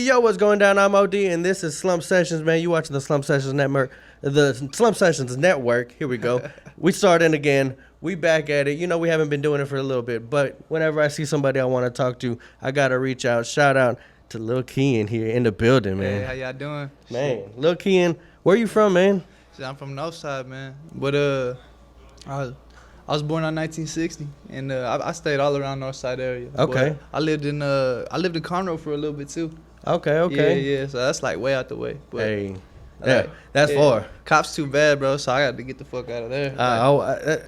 Yo, what's going down? I'm OD, and this is Slump Sessions, man. You watching the Slump Sessions Network, the Slump Sessions Network. Here we go. We starting again. We back at it. You know, we haven't been doing it for a little bit, but whenever I see somebody I want to talk to, I gotta reach out. Shout out to Lil Keian here in the building, man. Hey, how y'all doing? Man, Lil Keian, where you from, man? Shit, I'm from Northside, man. But I was born in 1960, and I stayed all around Northside area. Okay. But I lived in Conroe for a little bit too. Okay. Yeah. So that's like way out the way. But Hey, yeah, that's far. Cops too bad, bro. So I got to get the fuck out of there.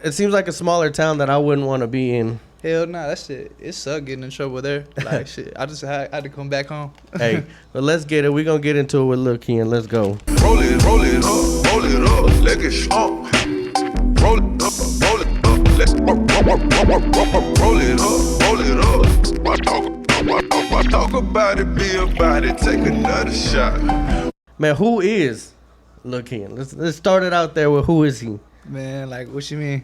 It seems like a smaller town that I wouldn't want to be in. Hell nah, that shit, it sucked getting in trouble there. Like shit, I just had to come back home. Hey, but let's get it. We're going to get into it with Lil Keian. Let's go. Roll it up, let it strong. Roll it up, let's roll it up. Why talk about it, be about it, take another shot. Man, who is Lil Keian? Let's start it out there with who is he? Man, like what you mean?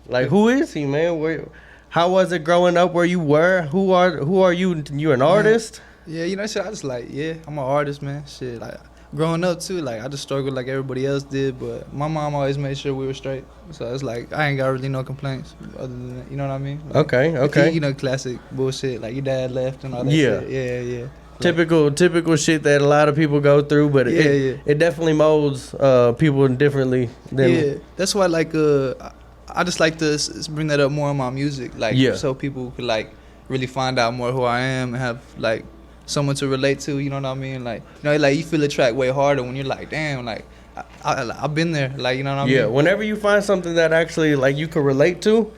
Like who is he, man? How was it growing up where you were? Who are you? You an artist? Yeah, you know, shit, I just I'm an artist, man. Shit, like growing up too, like I just struggled like everybody else did, but my mom always made sure we were straight. So it's like I ain't got really no complaints other than that, you know what I mean? Like, Okay. You know, classic bullshit, like your dad left and all that Yeah. shit. Yeah. Typical shit that a lot of people go through, but it definitely molds people differently. That's why I just like to bring that up more in my music, so people could like really find out more who I am and have like someone to relate to. You know what I mean? Like you feel the track way harder when you're like, damn, like I've been there. Like you know what I mean? Yeah. Whenever you find something that actually like you can relate to,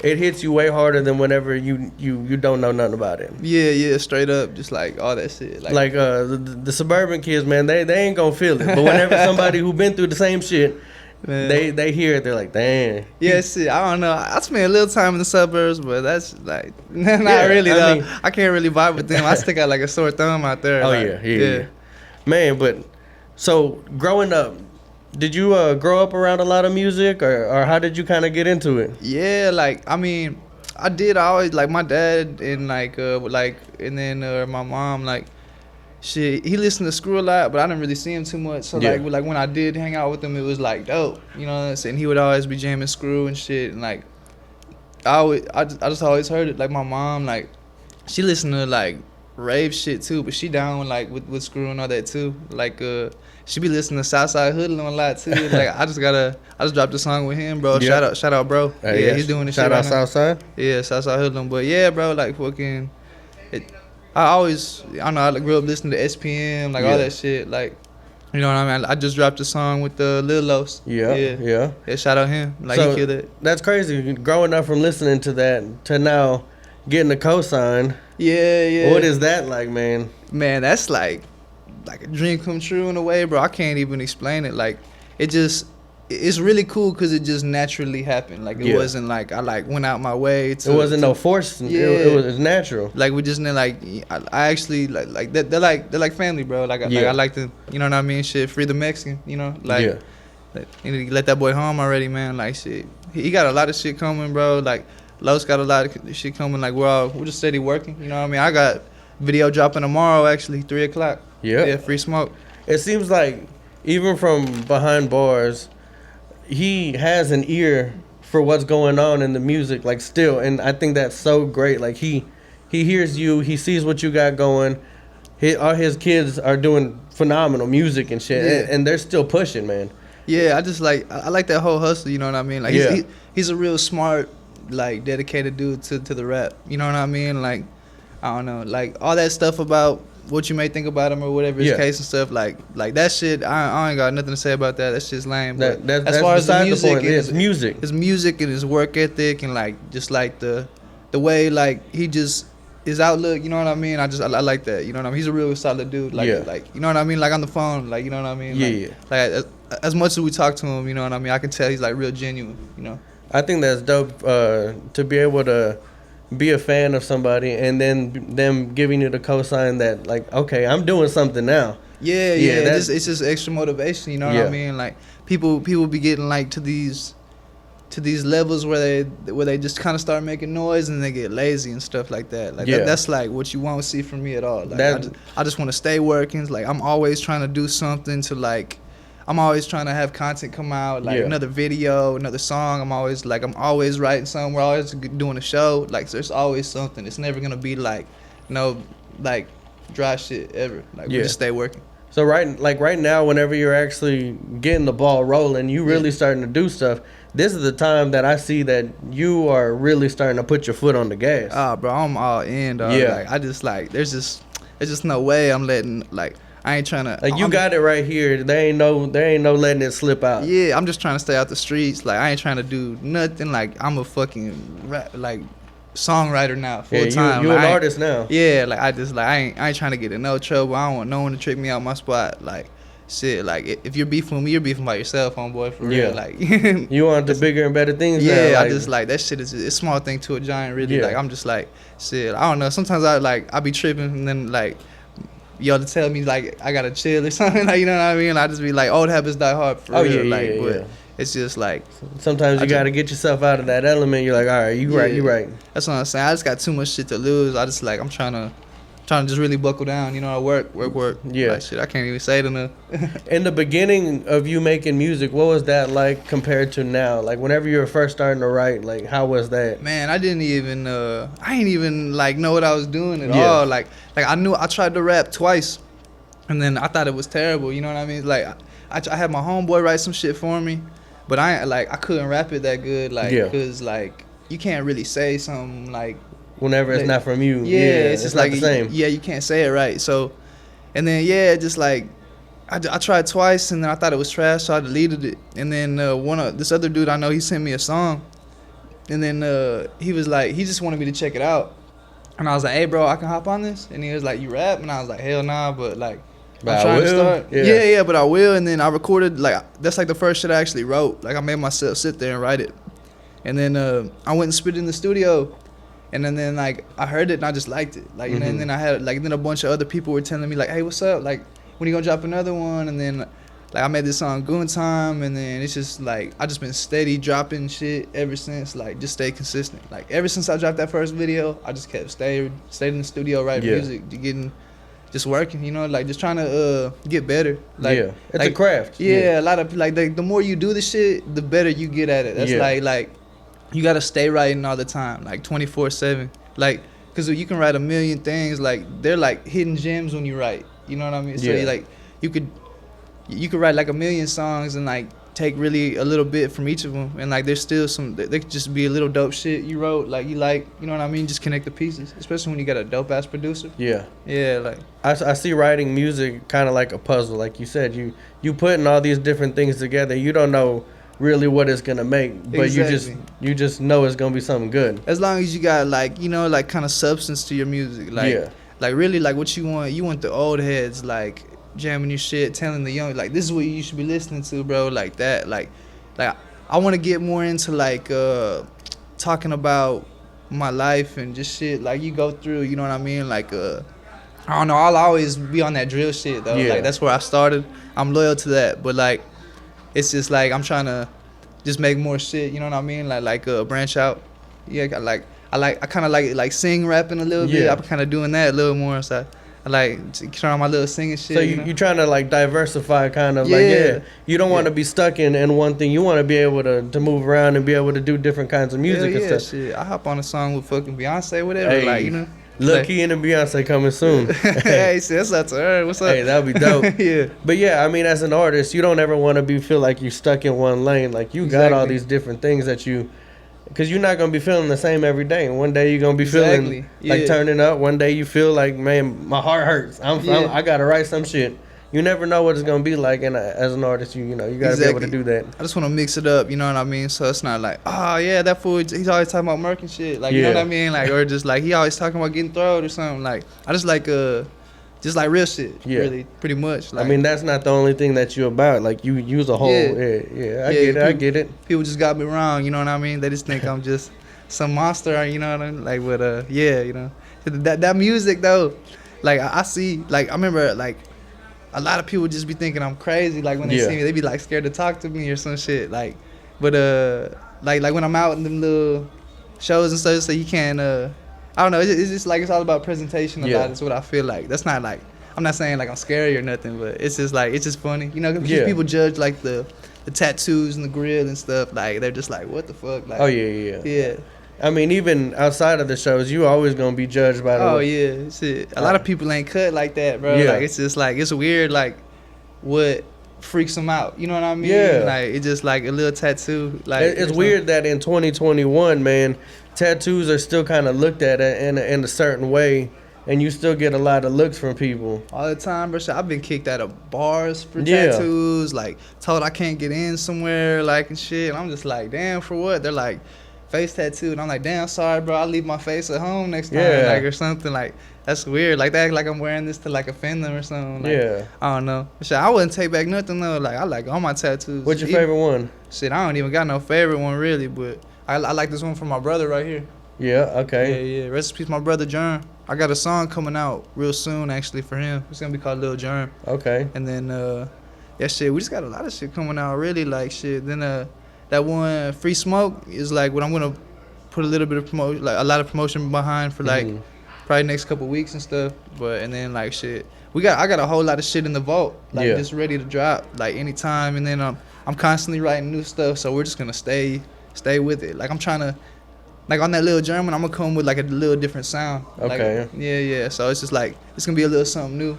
it hits you way harder than whenever you don't know nothing about it. Yeah, straight up, just like all that shit. Like the suburban kids, man, they ain't gonna feel it. But whenever somebody who been through the same shit, man, they hear it, they're like, damn. Yeah, shit, I don't know. I spent a little time in the suburbs, but that's like not really I though. mean, I can't really vibe with them. I stick out like a sore thumb out there. Oh like, yeah. Man, but so growing up, did you grow up around a lot of music, or how did you kind of get into it? Yeah, like I mean, I did. I always like my dad and and then my mom like. Shit, he listened to Screw a lot, but I didn't really see him too much. So like when I did hang out with him, it was like dope, you know what I'm saying? He would always be jamming Screw and shit, and like I just always heard it. Like my mom, like she listened to like rave shit too, but she down with Screw and all that too. Like she be listening to Southside Hoodlum a lot too. Like I just dropped a song with him, bro. Yep. Shout out, bro. Yeah, he's doing this shit right now. Shout out Southside. Yeah, Southside Hoodlum. But yeah, bro, like fucking. I grew up listening to SPM, like all that shit, like, you know what I mean? I just dropped a song with Lil Los. Yeah. Shout out him, like so he killed it. That's crazy. Growing up from listening to that to now getting a cosign. Yeah. What is that like, man? Man, that's like a dream come true in a way, bro. I can't even explain it. Like, it's really cool because it just naturally happened. Like it wasn't like I went out my way to. It wasn't no force. Yeah. It was natural. Like we just like I actually like they're like family, bro. Like I like to, you know what I mean? Shit, free the Mexican, you know, like you need to let that boy home already, man. Like shit, he got a lot of shit coming, bro. Like Los got a lot of shit coming. Like we're just steady working, you know what I mean? I got video dropping tomorrow actually, 3:00. Yeah, free smoke. It seems like even from behind bars, he has an ear for what's going on in the music, like still, and I think that's so great. Like he hears you, he sees what you got going. All his kids are doing phenomenal music and shit, and they're still pushing, man. Yeah, I like that whole hustle. You know what I mean? Like he's a real smart, like dedicated dude to the rap. You know what I mean? Like I don't know, like all that stuff about what you may think about him or whatever his case and stuff, like that shit, I ain't got nothing to say about that. That's just lame. But as far as the music, his music and his work ethic and like just like the way like he just his outlook, you know what I mean? I like that. You know what I mean? He's a real solid dude. Like you know what I mean? Like on the phone, like you know what I mean? Like as much as we talk to him, you know what I mean? I can tell he's like real genuine. You know. I think that's dope to be able to be a fan of somebody and then them giving you the cosign that like, okay, I'm doing something now. Yeah. It's just extra motivation, you know what I mean? Like people be getting like to these to these levels where they just kind of start making noise and they get lazy and stuff like that. Like that's like what you won't see from me at all. Like I just want to stay working. Like I'm always trying to do something to like. I'm always trying to have content come out, like another video, another song. I'm always writing something. We're always doing a show. Like there's always something. It's never gonna be like no like dry shit ever. Like we just stay working. So right now, whenever you're actually getting the ball rolling, you really starting to do stuff. This is the time that I see that you are really starting to put your foot on the gas. Bro, I'm all in, dog. Yeah. Like I just like there's just no way I'm letting like. I ain't trying to. Like you got it right here. There ain't no letting it slip out. Yeah, I'm just trying to stay out the streets. Like I ain't trying to do nothing. Like I'm a fucking like songwriter now, full time. You like, an artist now. Yeah, like I ain't trying to get in no trouble. I don't want no one to trick me out my spot. Like shit, like if you're beefing with me, you're beefing by yourself, homeboy. For real, like you want the bigger and better things. Yeah, now, I just like that shit is a small thing to a giant. Really, like I'm just like shit. I don't know. Sometimes I be tripping and then like. Y'all to tell me like I gotta chill or something, like you know what I mean. I just be like old habits die hard for real. But it's just like sometimes you gotta get yourself out of that element. You're like, all right, you right. That's what I'm saying. I just got too much shit to lose. I just like I'm trying to just really buckle down. You know, I work. Yeah, like, shit. I can't even say it enough. In the beginning of you making music, what was that like compared to now? Like whenever you were first starting to write, like how was that? Man, I ain't even like know what I was doing at all. Like I tried to rap twice, and then I thought it was terrible. You know what I mean? Like I had my homeboy write some shit for me, but I couldn't rap it that good. Like cause like you can't really say something like. Whenever it's not from you, it's just like the same. Yeah, you can't say it right. So, and then just like I tried twice, and then I thought it was trash, so I deleted it. And then this other dude I know, he sent me a song, and then he was like, he just wanted me to check it out, and I was like, hey bro, I can hop on this, and he was like, you rap, and I was like, hell nah, but like I'm trying to start. Yeah, but I will. And then I recorded like that's like the first shit I actually wrote. Like I made myself sit there and write it, and then I went and spit it in the studio. And then like I heard it and I just liked it, like, and then I had like then a bunch of other people were telling me like, hey, what's up? Like, when you gonna drop another one? And then like I made this song Goon Time, and then it's just like I just been steady dropping shit ever since. Like just stay consistent. Like ever since I dropped that first video, I just kept stayed in the studio writing music, just working. You know, like just trying to get better. Like it's a craft. A lot of like the more you do the shit, the better you get at it. That's like. You gotta stay writing all the time, like 24/7, like, cause you can write a million things, like they're like hidden gems when you write, you know what I mean? So you could write like a million songs and like take really a little bit from each of them, and like there's still there could just be a little dope shit you wrote, like you know what I mean? Just connect the pieces, especially when you got a dope ass producer. Like I see writing music kind of like a puzzle, like you said, you putting all these different things together, you don't know really what it's gonna make, but you just know it's gonna be something good. As long as you got like, you know, like kind of substance to your music, like like really like what you want the old heads like jamming your shit, telling the young like this is what you should be listening to, bro, like that, like I want to get more into like talking about my life and just shit like you go through, you know what I mean, like I don't know, I'll always be on that drill shit though, like that's where I started. I'm loyal to that, but like it's just like I'm trying to just make more shit, you know what I mean? Like branch out. Yeah, I kind of like sing rapping a little bit. I'm kind of doing that a little more. So I like trying on my little singing shit. So you trying to like diversify, kind of like you don't want to be stuck in one thing. You want to be able to move around and be able to do different kinds of music and stuff. Shit. I hop on a song with fucking Beyonce, whatever. Like you know. Lil Keian and Beyonce coming soon. Hey, see, that's up to her. What's up? Hey, that'd be dope. But I mean, as an artist, you don't ever want to feel like you're stuck in one lane. Like you got all these different things that because you're not gonna be feeling the same every day. One day you're gonna be feeling like turning up. One day you feel like, man, my heart hurts. I gotta write some shit. You never know what it's gonna be like, and as an artist, you know you gotta be able to do that. I just want to mix it up, you know what I mean? So it's not like, oh yeah, that fool, he's always talking about murk and shit, like you know what I mean, like, or just like he always talking about getting throwed or something. Like I just like real shit, really, pretty much. Like, I mean, that's not the only thing that you about. Like you use a whole, I get it. People just got me wrong, you know what I mean? They just think I'm just some monster, you know what I mean? Like, but you know, that music though, like I see, like I remember like. A lot of people just be thinking I'm crazy, like when they see me, they be like scared to talk to me or some shit, like, but like when I'm out in them little shows and stuff, so you can't I don't know, it's just like it's all about presentation a lot. That's what I feel like. That's not like, I'm not saying like I'm scary or nothing, but it's just like, it's just funny, you know, because people judge like the tattoos and the grill and stuff, like they're just like, what the fuck, like, yeah. I mean, even outside of the shows, you always gonna be judged by the. Oh yeah, shit. A lot of people ain't cut like that, bro. Like it's just like, it's weird, like what freaks them out, you know what I mean? Yeah. Like it's just like a little tattoo. Like it's weird that in 2021, man, tattoos are still kind of looked at in a certain way, and you still get a lot of looks from people all the time, bro. I've been kicked out of bars for tattoos, like told I can't get in somewhere, like and shit. And I'm just like, damn, for what? They're like, face tattoo, and I'm like, damn, sorry, bro. I'll leave my face at home next time, like or something. Like that's weird. Like that, like I'm wearing this to like offend them or something. Like, I don't know. Shit, I wouldn't take back nothing though. Like I like all my tattoos. What's your favorite one? Shit, I don't even got no favorite one really, but I like this one from my brother right here. Yeah. Okay. Yeah. Rest in peace, my brother Germ. I got a song coming out real soon actually for him. It's gonna be called Lil Germ. Okay. And then shit, we just got a lot of shit coming out really, like shit. Then that one Free Smoke is like what I'm gonna put a little bit of promotion, like a lot of promotion behind for like probably next couple weeks and stuff. But and then like shit, I got a whole lot of shit in the vault, like just ready to drop like anytime. And then I'm constantly writing new stuff, so we're just gonna stay with it. Like I'm trying to, like on that Lil German, I'm gonna come with like a little different sound. Okay. Like, yeah. So it's just like it's gonna be a little something new.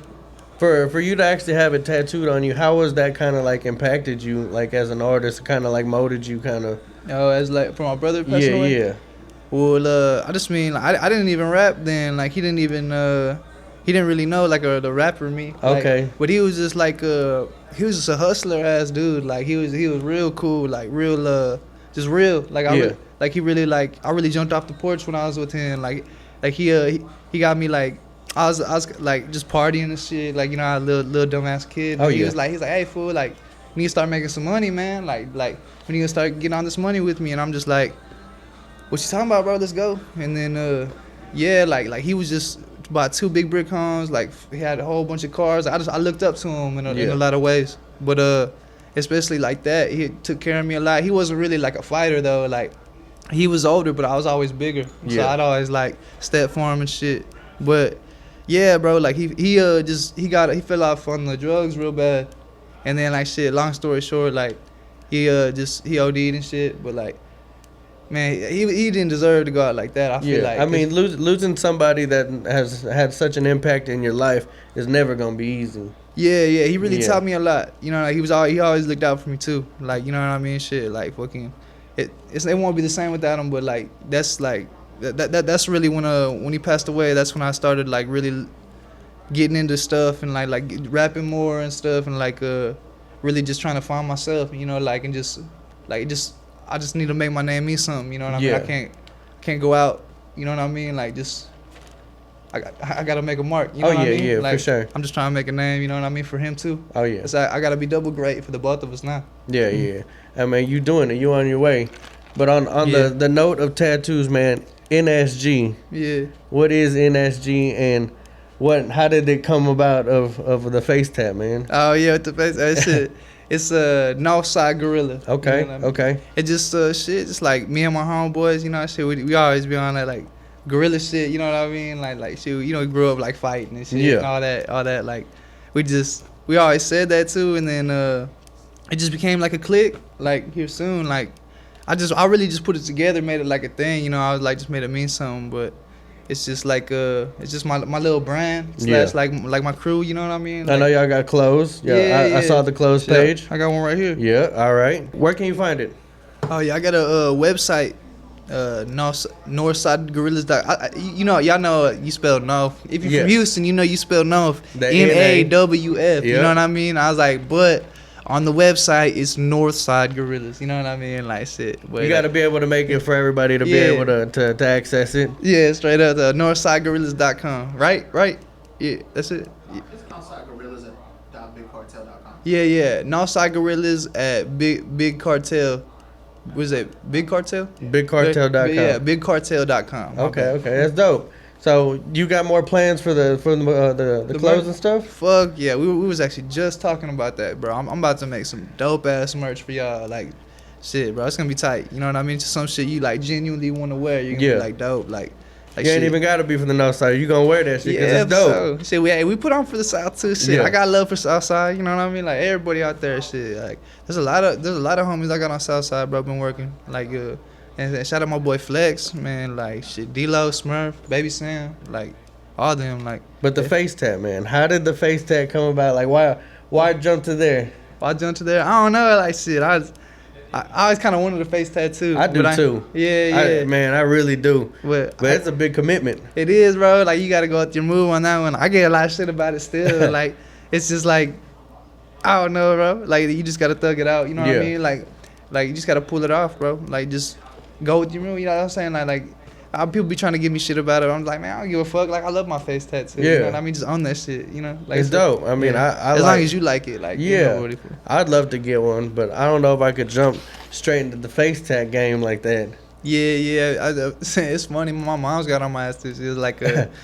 For you to actually have it tattooed on you, how was that kind of like impacted you, like as an artist, kind of like molded you, kind of? Oh, as like for my brother passing away? Yeah. Well, I just mean like, I didn't even rap then. Like he didn't really know like the rapper me. Like, okay. But he was just like he was just a hustler ass dude. Like he was real cool, like real just real. Like I really jumped off the porch when I was with him. Like he got me like. I was like just partying and shit, like you know, a little dumbass kid. And he was like, hey fool, like you need to start making some money, man. Like when you gonna start getting on this money with me? And I'm just like, what you talking about, bro? Let's go. And then like he was just bought 2 big brick homes. Like he had a whole bunch of cars. I looked up to him in a lot of ways, but especially like that, he took care of me a lot. He wasn't really like a fighter though. Like he was older, but I was always bigger, so I'd always like step for him and shit. But yeah, bro, like he fell off on the drugs real bad, and then like shit. Long story short, like he OD'd and shit. But like, man, he didn't deserve to go out like that. I feel like. I mean, losing somebody that has had such an impact in your life is never gonna be easy. Yeah, he really taught me a lot. You know, like he always looked out for me too. Like you know what I mean? Shit, like fucking, it won't be the same without him. But like that's like. That's really when he passed away. That's when I started like really getting into stuff and like rapping more and stuff and like really just trying to find myself, you know, like and just I just need to make my name mean something, you know what I mean? I can't go out, you know what I mean? Like just I gotta make a mark, you know what I mean? Yeah, like, for sure. I'm just trying to make a name, you know what I mean, for him too. Oh yeah. So I gotta be double great for the both of us now. Yeah. I mean, you doing it. You on your way. But on the note of tattoos, man. NSG. Yeah. What is NSG and how did it come about of the face tat, man? Oh yeah, with the face shit. It's Northside Gorilla. Okay. You know what I mean? Okay. It just shit, just like me and my homeboys, you know, shit. We always be on that like gorilla shit, you know what I mean? Like shit, you know, we grew up like fighting and shit and all that. Like we always said that too, and then it just became like a clique. Like here soon, like. I really just put it together, made it like a thing, you know. I was like just made it mean something, but it's just like it's just my little brand slash like my crew, you know what I mean? Like, I know y'all got clothes. I saw the clothes page. I got one right here. Yeah, all right. Where can you find it? Oh yeah, I got a website, Northsidegorillas. You know, y'all know you spell North. If you're from Houston, you know you spell North. NAWF. You know what I mean? I was like, but. On the website, it's Northside Gorillas. You know what I mean? Like shit. But you got to be able to make it for everybody to be able to access it. Yeah, straight up. NorthsideGorillas.com. Right? Yeah, that's it. Yeah. It's NorthsideGorillas@bigcartel.com. Yeah. Northside Gorillas at Big Cartel. Was it Big Cartel? BigCartel.com. Yeah, BigCartel.com. Okay. That's dope. So you got more plans for the clothes and stuff? Fuck yeah, we was actually just talking about that, bro. I'm about to make some dope ass merch for y'all, like shit, bro, it's gonna be tight. You know what I mean? Just some shit you like genuinely want to wear. You're gonna be like dope, like you ain't even gotta be from the north side. You gonna wear that shit because it's dope. So shit, we put on for the south too. Shit, I got love for south side. You know what I mean? Like everybody out there, shit. Like there's a lot of homies I got on south side, bro. Been working like and shout out my boy Flex, man. Like shit, D-Lo, Smurf, Baby Sam, like all them. Like. But the face tat, man. How did the face tat come about? Like why jump to there? Why jump to there? I don't know. Like shit, I always kind of wanted a face tattoo. I do too. Yeah. Man, I really do. But it's a big commitment. It is, bro. Like, you got to go with your move on that one. I get a lot of shit about it still. Like, it's just like, I don't know, bro. Like, you just got to thug it out. You know what I mean? Like you just got to pull it off, bro. Like, just go with your move. You know what I'm saying? Like people be trying to give me shit about it. I'm like, man, I don't give a fuck. Like, I love my face tattoo. You know what I mean? Just own that shit, you know? Like, it's dope. I mean, I as long as you like it. Like, yeah. You know, I'd love to get one, but I don't know if I could jump straight into the face tat game like that. Yeah. It's funny. My mom's got on my ass too. She was like,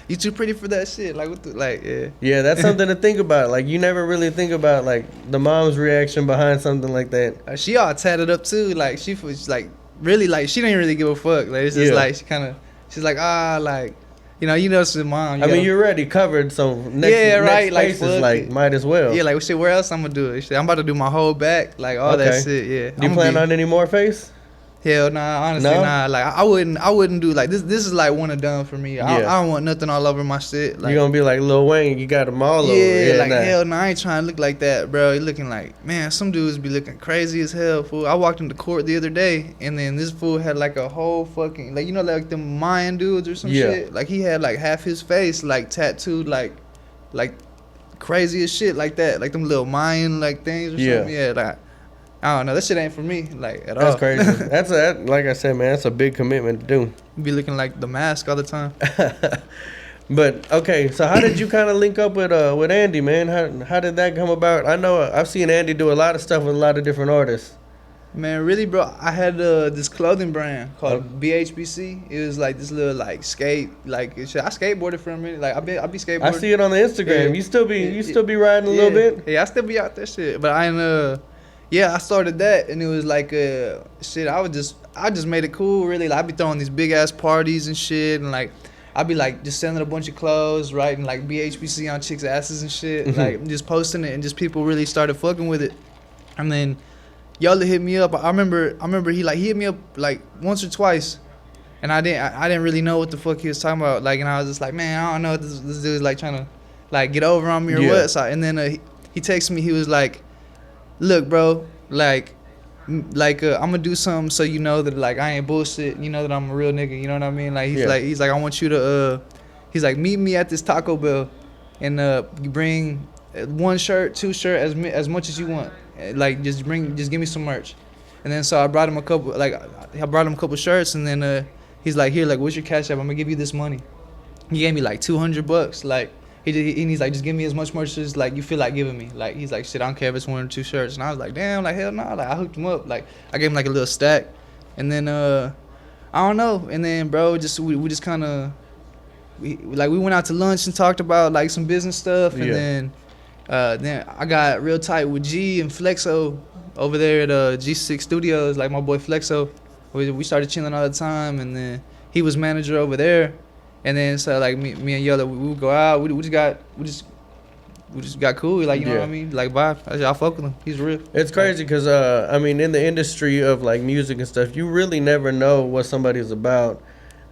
"You too pretty for that shit." Like, what the, like, yeah. Yeah, that's something to think about. Like, you never really think about like the mom's reaction behind something like that. She all tatted up too. Like, she was like, really, like, she didn't really give a fuck. Like, it's just like she's like, like, you know, it's your mom. I mean, you're already covered, so next space is like, might as well. Yeah, like, shit, where else I'm gonna do it? Shit, I'm about to do my whole back, like, all that shit, yeah. Do you plan on any more face? Hell nah, honestly nah. Like I wouldn't do like this. This is like one and done for me. I don't want nothing all over my shit. Like, you gonna be like Lil Wayne, you got them all over. Yeah, like hell no, I ain't trying to look like that, bro. You looking like, man, some dudes be looking crazy as hell, fool. I walked into court the other day, and then this fool had like a whole fucking, like, you know, like them Mayan dudes or some shit. Like he had like half his face like tattooed like crazy as shit like that, like them little Mayan like things or something. Yeah, like. I don't know. That shit ain't for me, like, at all. That's crazy. That's like I said, man, that's a big commitment to do. Be looking like the mask all the time. But okay, so how did you kind of link up with Andy, man? How did that come about? I know I've seen Andy do a lot of stuff with a lot of different artists. Man, really, bro. I had this clothing brand called BHBC. It was like this little like skate, like I skateboarded for a minute. Like I be skateboarding. I see it on the Instagram. Yeah. You still be riding a little bit. Yeah, I still be out there, shit. But I started that, and it was like shit. I just made it cool, really. Like I be throwing these big ass parties and shit, and like I be like just selling a bunch of clothes, writing like BHBC on chicks' asses and shit, like just posting it, and just people really started fucking with it. And then y'all hit me up. I remember he hit me up like once or twice, and I didn't really know what the fuck he was talking about. Like, and I was just like, man, I don't know what this dude's like trying to like get over on me or what. So, and then he texted me. He was like, look, bro, like I'm gonna do something so you know that like I ain't bullshit. You know that I'm a real nigga. You know what I mean? Like he's like I want you to he's like meet me at this Taco Bell, and you bring one shirt, two shirt, as much as you want. Like just give me some merch. And then so I brought him a couple shirts, and then he's like, here, like, what's your cash app? I'm gonna give you this money. He gave me like $200. Like he's like, just give me as much merch as like you feel like giving me. Like he's like, shit, I don't care if it's one or two shirts. And I was like, damn, like hell no. Like I hooked him up. Like I gave him like a little stack, and then I don't know. And then bro, we just kind of we went out to lunch and talked about like some business stuff, and then I got real tight with G and Flexo over there at G6 Studios. Like my boy Flexo, we started chilling all the time, and then he was manager over there. And then so like me and Yola, we would go out. We just got cool. Like, you know what I mean? Like vibe. I fuck with him. He's real. It's crazy because I mean, in the industry of like music and stuff, you really never know what somebody's about.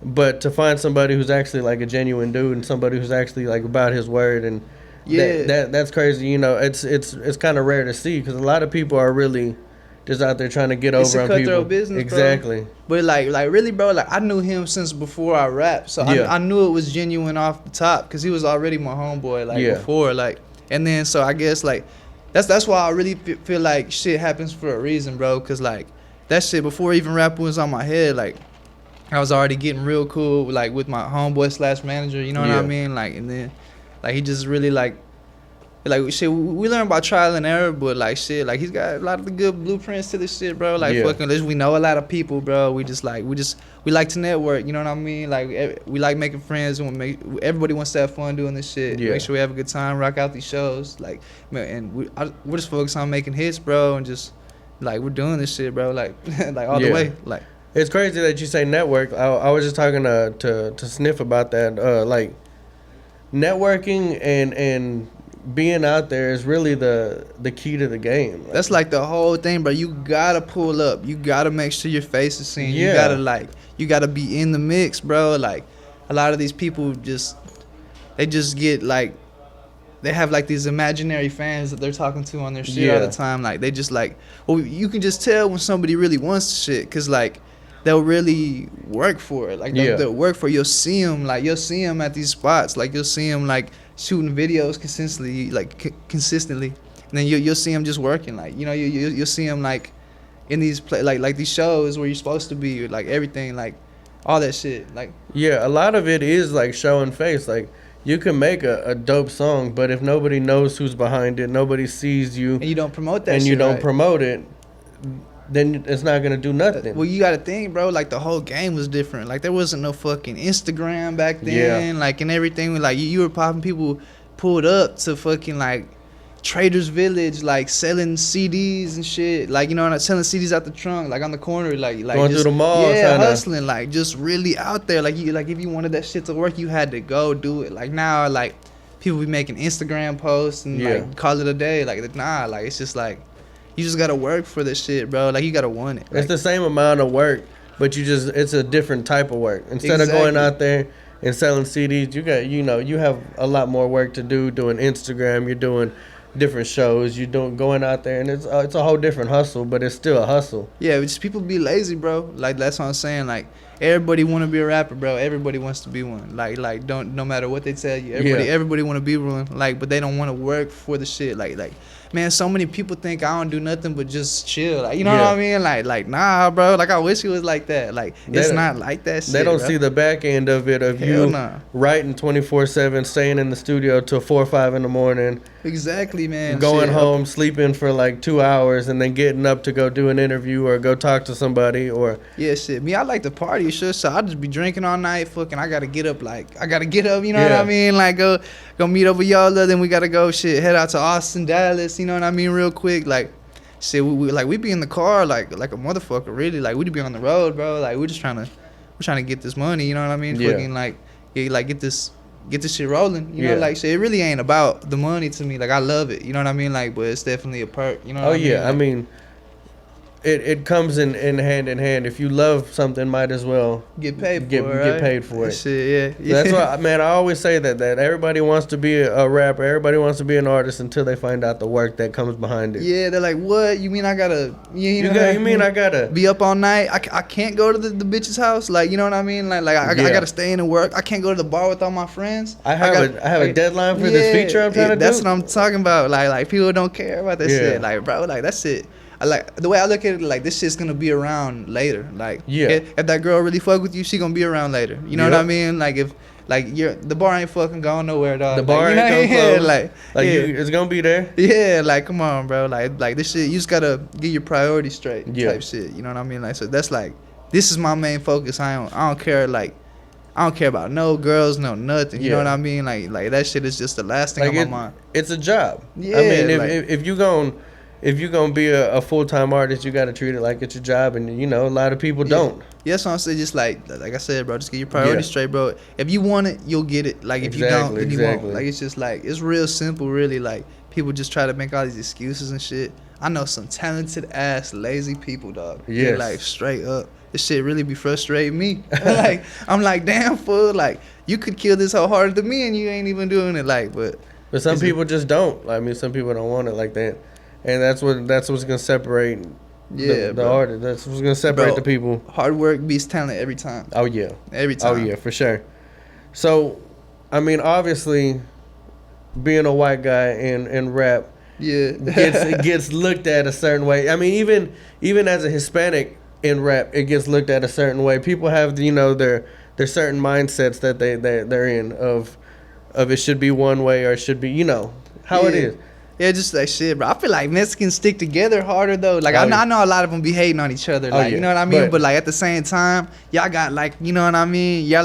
But to find somebody who's actually like a genuine dude and somebody who's actually like about his word, and that's crazy. You know, it's kind of rare to see because a lot of people are really just out there trying to get over on people. It's a cutthroat business, exactly. Bro. But like really, bro, like I knew him since before I rapped, so I knew it was genuine off the top because he was already my homeboy before, like. And then so I guess like that's why I really feel like shit happens for a reason, bro. Cause like that shit before even rap was on my head, like I was already getting real cool like with my homeboy / manager, you know what I mean? Like, and then like he just really like shit, we learn about trial and error, but like shit, like he's got a lot of the good blueprints to this shit, bro. Like fucking, we know a lot of people, bro. We like to network, you know what I mean? Like we like making friends, and everybody wants to have fun doing this shit. Make sure we have a good time, rock out these shows, like man. And we're just focused on making hits, bro, and just Like we're doing this shit, bro. Like like all the way. Like it's crazy that you say network. I was just talking to Sniff about that. Like networking and being out there is really the key to the game. That's like the whole thing, bro. You gotta pull up. You gotta make sure your face is seen. Yeah. You gotta be in the mix, bro. Like a lot of these people they just get like, they have like these imaginary fans that they're talking to on their shit all the time. Like they just like, well, you can just tell when somebody really wants the shit, cause like they'll really work for it. Like they'll work for it. You'll see them at these spots. Like you'll see them like shooting videos consistently, and then you'll see them just working. Like you'll see them like in these like these shows where you're supposed to be, like everything, like all that shit. Like a lot of it is like showing face. Like you can make a dope song, but if nobody knows who's behind it, nobody sees you, and you don't promote that, and shit, you don't right? promote it, then it's not gonna do nothing. Well, you gotta think, bro. Like the whole game was different. Like there wasn't no fucking Instagram back then. Like and everything. Like you were popping, people pulled up to fucking like Traders Village, like selling CDs and shit. Like selling CDs out the trunk, like on the corner, like going just, through the mall, hustling, like just really out there. Like if you wanted that shit to work, you had to go do it. Like now, like people be making Instagram posts and like call it a day. Like nah, like it's just like, you just gotta work for this shit, bro. Like you gotta want it. It's the same amount of work, but it's a different type of work. Instead of going out there and selling CDs, you have a lot more work to do doing Instagram. You're doing different shows. You're going out there, and it's a whole different hustle, but it's still a hustle. Yeah, just people be lazy, bro. Like that's what I'm saying. Like everybody want to be a rapper, bro. Everybody wants to be one. Like don't, no matter what they tell you, everybody want to be one. Like, but they don't want to work for the shit. Like man, so many people think I don't do nothing but just chill. Like, you know what I mean? Like nah, bro. Like I wish it was like that. Like it's not like that shit. They don't bro. see the back end of it, of Hell you writing 24/7, staying in the studio till 4 or 5 in the morning. Exactly, man. Going home, sleeping for like 2 hours, and then getting up to go do an interview or go talk to somebody or. Yeah, shit. Me, I like to party, shit. So I just be drinking all night. Fucking, I gotta get up. You know what I mean? Like go meet up with y'all. Then we gotta go head out to Austin, Dallas. You know what I mean? Real quick, like shit. We be in the car like a motherfucker. Really, like we'd be on the road, bro. Like we're trying to get this money. You know what I mean? Fucking get this shit rolling. You know, like shit. It really ain't about the money to me. Like I love it. You know what I mean? Like, but it's definitely a perk. You know? What I mean? I mean. It comes in hand in hand. If you love something, might as well get paid for it. Shit, yeah. That's why, man. I always say that everybody wants to be a rapper. Everybody wants to be an artist until they find out the work that comes behind it. Yeah, they're like, what? You mean I gotta? You mean I gotta be up all night? I can't go to the bitch's house. Like, you know what I mean? Like I gotta stay in and work. I can't go to the bar with all my friends. I have a deadline for this feature I'm trying to do. That's what I'm talking about. Like people don't care about that shit. Like, bro, like that shit. Like the way I look at it, like this shit's gonna be around later. Like if that girl really fuck with you, she gonna be around later. You know what I mean? Like if the bar ain't fucking going nowhere, dog. The bar ain't gonna close. It's gonna be there. Yeah, like come on, bro. Like this shit, you just gotta get your priorities straight. Type shit. You know what I mean? Like so that's like, this is my main focus. I don't care about no girls, no nothing. You know what I mean? Like that shit is just the last thing on my mind. It's a job. Yeah. I mean, if you're gonna be a full-time artist, you gotta treat it like it's your job, and a lot of people don't. Yeah, so I'm saying, just like I said, bro, just get your priorities straight, bro. If you want it, you'll get it. Like if you don't, then you won't. Like it's just like, it's real simple, really. Like people just try to make all these excuses and shit. I know some talented ass lazy people, dog. Yeah, like straight up, this shit really be frustrating me. Like I'm like, damn fool, like you could kill this hoe harder than me, and you ain't even doing it. Like, but some people just don't. I mean, some people don't want it like that. And that's what's gonna separate the artist. That's what's gonna separate the people. Hard work beats talent every time. Oh yeah, every time. Oh yeah, for sure. So, I mean, obviously, being a white guy in rap, gets looked at a certain way. I mean, even as a Hispanic in rap, it gets looked at a certain way. People have their certain mindsets that they're in of it should be one way or it should be how it is. Yeah, just like shit, bro. I feel like Mexicans stick together harder though. Like I know a lot of them be hating on each other. Like you know what I mean. But like at the same time, y'all got like, you know what I mean. Y'all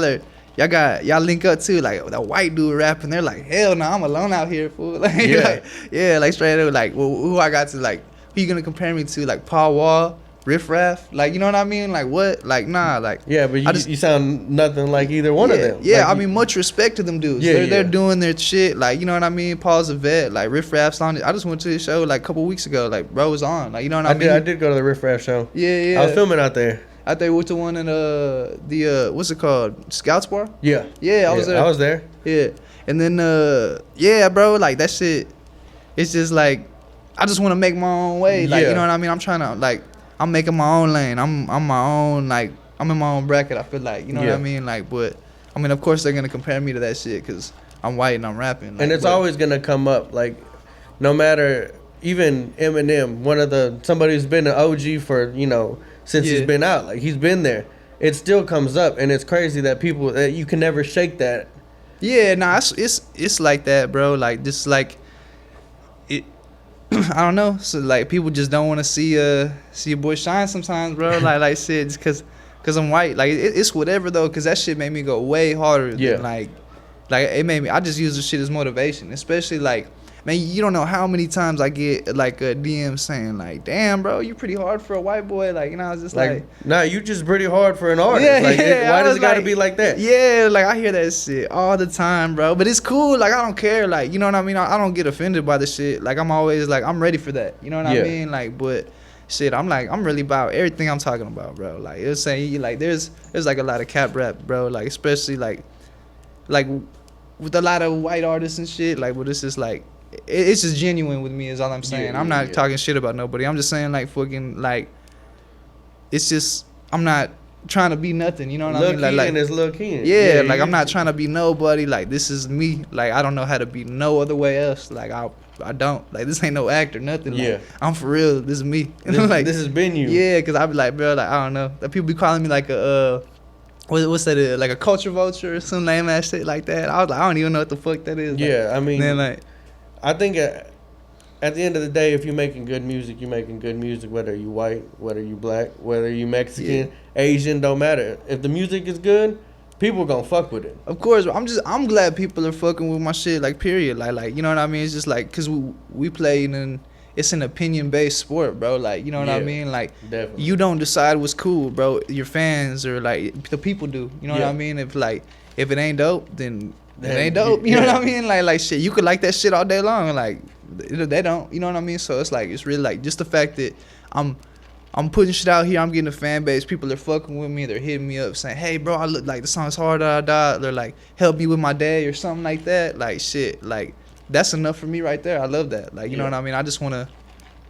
link up too. Like that white dude rapping, they're like, hell no, I'm alone out here, fool. Like, like straight up, like who I got to like. who you gonna compare me to? Like Paul Wall, Riff Raff, like, you know what I mean? Like what? Like nah, like yeah, but you sound nothing like either one of them. Yeah, like, I mean, much respect to them dudes. Yeah, They're doing their shit. Like, you know what I mean? Paul's a vet. Like Riff Raff's on it. I just went to his show like a couple weeks ago. Like bro was on. Like, you know what I mean? I did go to the Riff Raff show. Yeah. I was filming out there. I think went to one in the what's it called? Scouts Bar? Yeah. Yeah, I was there. I was there. Yeah. And then yeah, bro, like that shit, it's just like I just want to make my own way. Like, you know what I mean? I'm trying to like I'm making my own lane. I'm my own, like I'm in my own bracket, I feel like, you know what I mean? Like, but I mean, of course they're going to compare me to that shit cuz I'm white and I'm rapping. Like, and it's always going to come up, like no matter, even Eminem, somebody who's been an OG for, you know, since he's been out, like he's been there. It still comes up, and it's crazy that that you can never shake that. Yeah, nah, it's like that, bro. Like just like it, I don't know. So like people just don't want to see your boy shine sometimes, bro. like shit, just cause I'm white. Like it's whatever though, cause that shit made me go way harder. Than, like it made me. I just use the shit as motivation, especially like. Man, you don't know how many times I get like a DM saying like, "Damn, bro, you pretty hard for a white boy." Like, you know, I was just like nah, you just pretty hard for an artist. Yeah, like, why does it gotta like, be like that? Yeah, like I hear that shit all the time, bro. But it's cool. Like I don't care. Like, you know what I mean? I don't get offended by the shit. Like I'm always like I'm ready for that. You know what I mean? Like, but shit, I'm really about everything I'm talking about, bro. Like it's saying like there's like a lot of cap rap, bro. Like especially like with a lot of white artists and shit. Like, but it's just like. It's just genuine with me is all I'm saying. I'm not talking shit about nobody. I'm just saying like fucking like it's just I'm not trying to be nothing, you know what I mean? Lil Keian is Lil Keian. Yeah, like I'm not trying to be nobody. Like this is me. Like I don't know how to be no other way else. Like I don't. Like this ain't no act or nothing. Like, I'm for real. This is me. Like this has been you. Yeah, cause I be like, bro, like I don't know. That people be calling me like a what's that? Like a culture vulture or some lame ass shit like that. I was like, I don't even know what the fuck that is. Yeah, like, I mean, then like. I think at the end of the day, if you're making good music, you're making good music, whether you white, whether you black, whether you Mexican, Asian, don't matter. If the music is good, people gonna fuck with it. Of course, I'm glad people are fucking with my shit, like period. Like you know what I mean? It's just like, cause we play in it's an opinion-based sport, bro. Like, you know what I mean? Like, definitely. You don't decide what's cool, bro. Your fans or like the people do. You know what I mean? If it ain't dope, then it ain't dope. You know what I mean? Like shit, you could like that shit all day long. Like they don't. You know what I mean? So it's like it's really like just the fact that I'm putting shit out here. I'm getting a fan base. People are fucking with me. They're hitting me up saying, "Hey, bro, I look like the song's hard." They're like, "Help me with my day" or something like that. Like shit, like that's enough for me right there. I love that. Like you know what I mean? I just wanna.